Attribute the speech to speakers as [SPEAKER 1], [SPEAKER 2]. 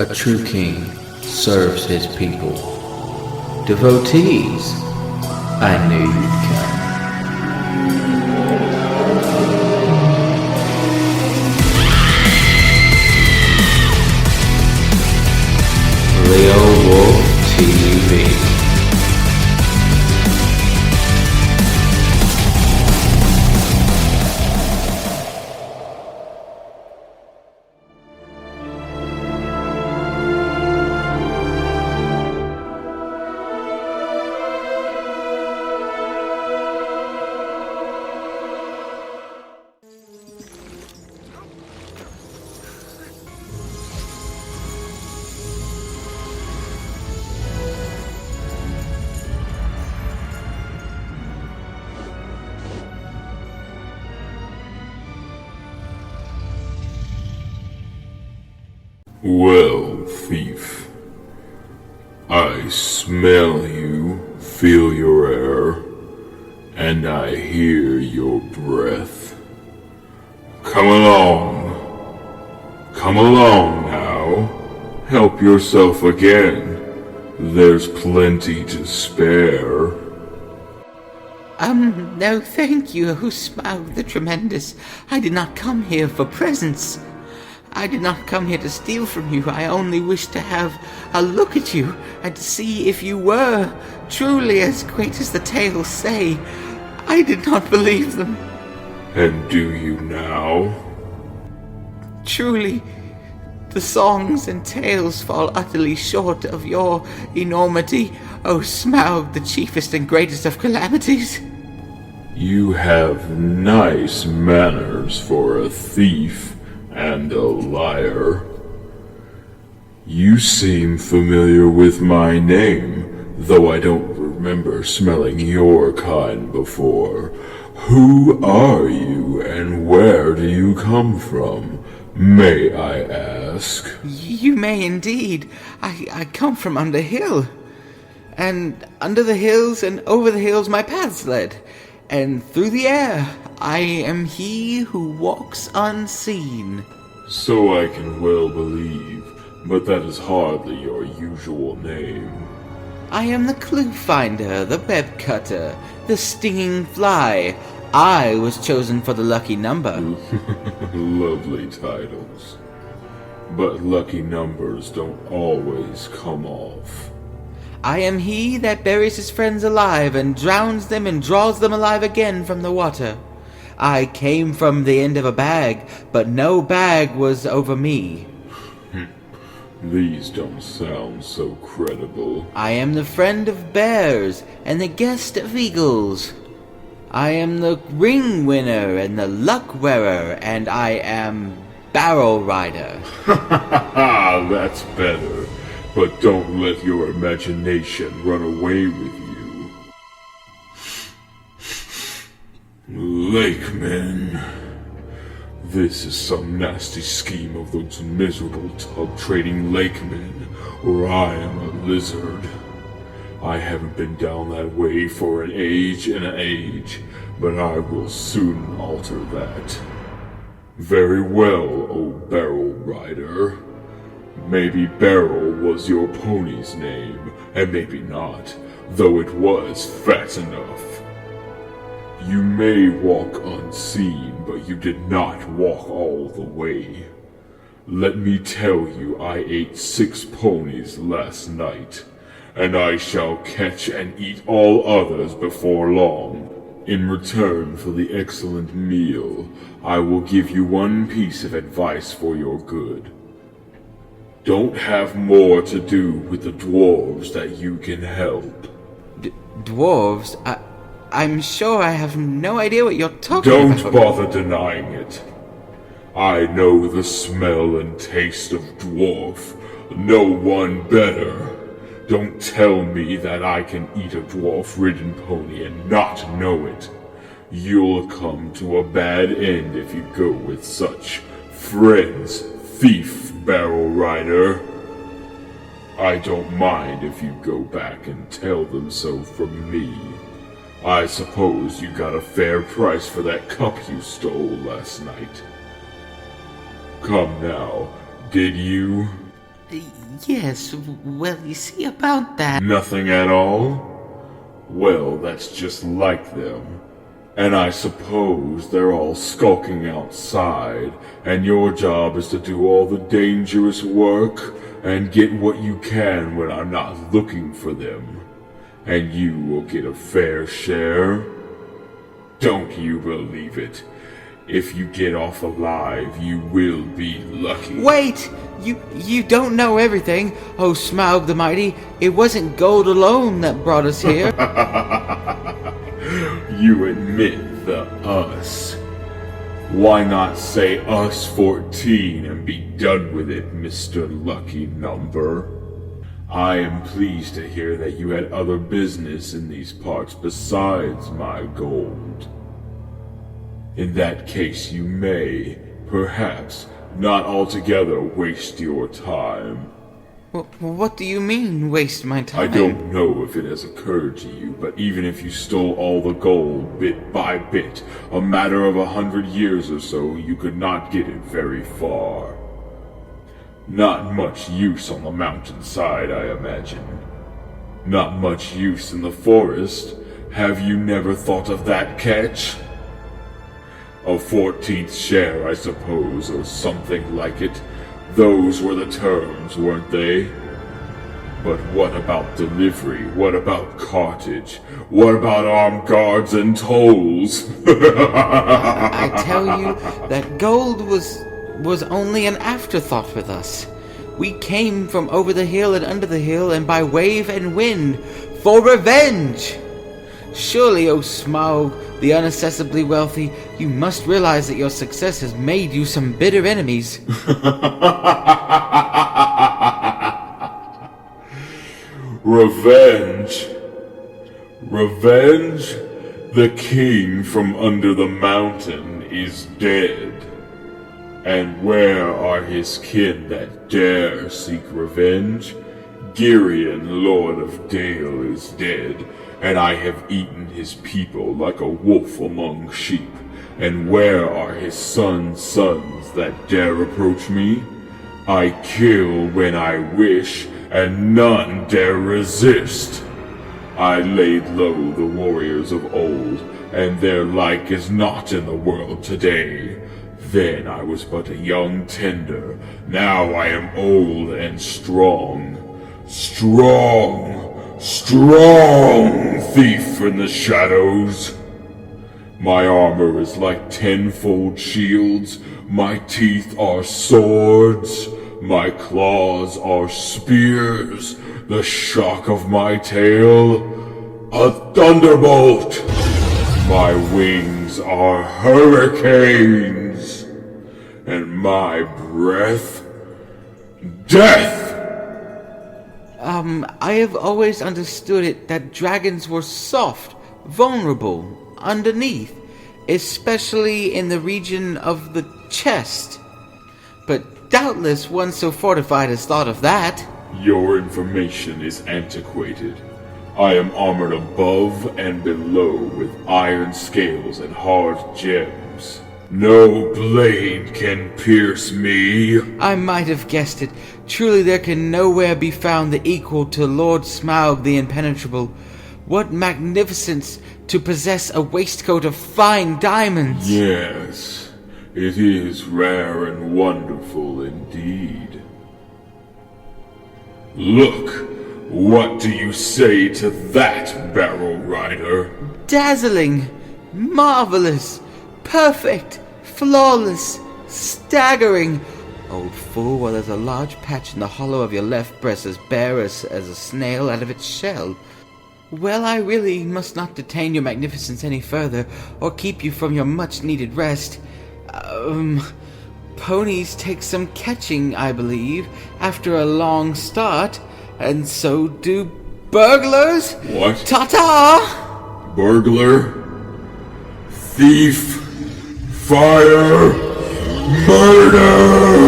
[SPEAKER 1] A true king serves his people. Devotees, I knew you'd come. Leowolf TV.
[SPEAKER 2] Well, thief, I smell you, feel your air, and I hear your breath. Come along now, help yourself again, there's plenty to spare.
[SPEAKER 3] No thank you, Smaug the Tremendous. I did not come here for presents. I did not come here to steal from you. I only wished to have a look at you and to see if you were truly as great as the tales say. I did not believe them.
[SPEAKER 2] And do you now?
[SPEAKER 3] Truly, the songs and tales fall utterly short of your enormity, O Smaug, the chiefest and greatest of calamities.
[SPEAKER 2] You have nice manners for a thief. And a liar. You seem familiar with my name, though I don't remember smelling your kind before. Who are you, and where do you come from, may I ask?
[SPEAKER 3] You may indeed. I come from under hill. And under the hills and over the hills my paths led. And through the air, I am he who walks unseen.
[SPEAKER 2] So I can well believe, but that is hardly your usual name.
[SPEAKER 3] I am the clue finder, the web cutter, the stinging fly. I was chosen for the lucky number.
[SPEAKER 2] Lovely titles. But lucky numbers don't always come off.
[SPEAKER 3] I am he that buries his friends alive and drowns them and draws them alive again from the water. I came from the end of a bag, but no bag was over me.
[SPEAKER 2] These don't sound so credible.
[SPEAKER 3] I am the friend of bears and the guest of eagles. I am the ring winner and the luck wearer, and I am barrel rider.
[SPEAKER 2] That's better. But don't let your imagination run away with you. Lakemen. This is some nasty scheme of those miserable tub-trading lakemen, or I am a lizard. I haven't been down that way for an age and an age, but I will soon alter that. Very well, O barrel rider. Maybe Barrel was your pony's name, and maybe not, though it was fat enough. You may walk unseen, but you did not walk all the way. Let me tell you, I ate 6 ponies last night, and I shall catch and eat all others before long. In return for the excellent meal, I will give you one piece of advice for your good. Don't have more to do with the dwarves that you can help.
[SPEAKER 3] Dwarves? I'm sure I have no idea what you're talking about.
[SPEAKER 2] Don't bother denying it. I know the smell and taste of dwarf. No one better. Don't tell me that I can eat a dwarf-ridden pony and not know it. You'll come to a bad end if you go with such friends, thief. Barrel rider. I don't mind if you go back and tell them so from me. I suppose you got a fair price for that cup you stole last night. Come now, did you?
[SPEAKER 3] Yes, well, you see about that.
[SPEAKER 2] Nothing at all? Well, that's just like them. And I suppose they're all skulking outside, and your job is to do all the dangerous work and get what you can when I'm not looking for them. And you will get a fair share. Don't you believe it? If you get off alive, you will be lucky.
[SPEAKER 3] Wait! You don't know everything. Oh, Smaug the Mighty, it wasn't gold alone that brought us here.
[SPEAKER 2] You admit the us. Why not say us 14 and be done with it, Mr. Lucky Number? I am pleased to hear that you had other business in these parts besides my gold. In that case, you may, perhaps, not altogether waste your time.
[SPEAKER 3] What do you mean, waste my time?
[SPEAKER 2] I don't know if it has occurred to you, but even if you stole all the gold bit by bit, a matter of 100 years or so, you could not get it very far. Not much use on the mountainside, I imagine. Not much use in the forest. Have you never thought of that catch? A 14th share, I suppose, or something like it. Those were the terms, weren't they? But what about delivery? What about cartage? What about armed guards and tolls?
[SPEAKER 3] I tell you that gold was only an afterthought with us. We came from over the hill and under the hill and by wave and wind for revenge. Surely, O Smaug, the unaccessibly wealthy, you must realize that your success has made you some bitter enemies.
[SPEAKER 2] Revenge? Revenge? The king from under the mountain is dead. And where are his kin that dare seek revenge? Girion, Lord of Dale, is dead, and I have eaten his people like a wolf among sheep. And where are his sons' that dare approach me? I kill when I wish, and none dare resist. I laid low the warriors of old, and their like is not in the world today. Then I was but a young tender, now I am old and strong. Strong, strong thief in the shadows. My armor is like 10-fold shields, my teeth are swords, my claws are spears, the shock of my tail, a thunderbolt. My wings are hurricanes, and my breath, death.
[SPEAKER 3] I have always understood it that dragons were soft, vulnerable, underneath, especially in the region of the chest. But doubtless one so fortified has thought of that.
[SPEAKER 2] Your information is antiquated. I am armored above and below with iron scales and hard gems. No blade can pierce me.
[SPEAKER 3] I might have guessed it. Truly there can nowhere be found the equal to Lord Smaug the Impenetrable. What magnificence to possess a waistcoat of fine diamonds!
[SPEAKER 2] Yes, it is rare and wonderful indeed. Look, what do you say to that, Barrel Rider?
[SPEAKER 3] Dazzling! Marvelous! Perfect! Flawless! Staggering! Old fool, well, there's a large patch in the hollow of your left breast as bare as a snail out of its shell. Well, I really must not detain your magnificence any further, or keep you from your much-needed rest. Ponies take some catching, I believe, after a long start, and so do burglars?
[SPEAKER 2] What?
[SPEAKER 3] Ta-ta!
[SPEAKER 2] Burglar? Thief? Fire? Murder!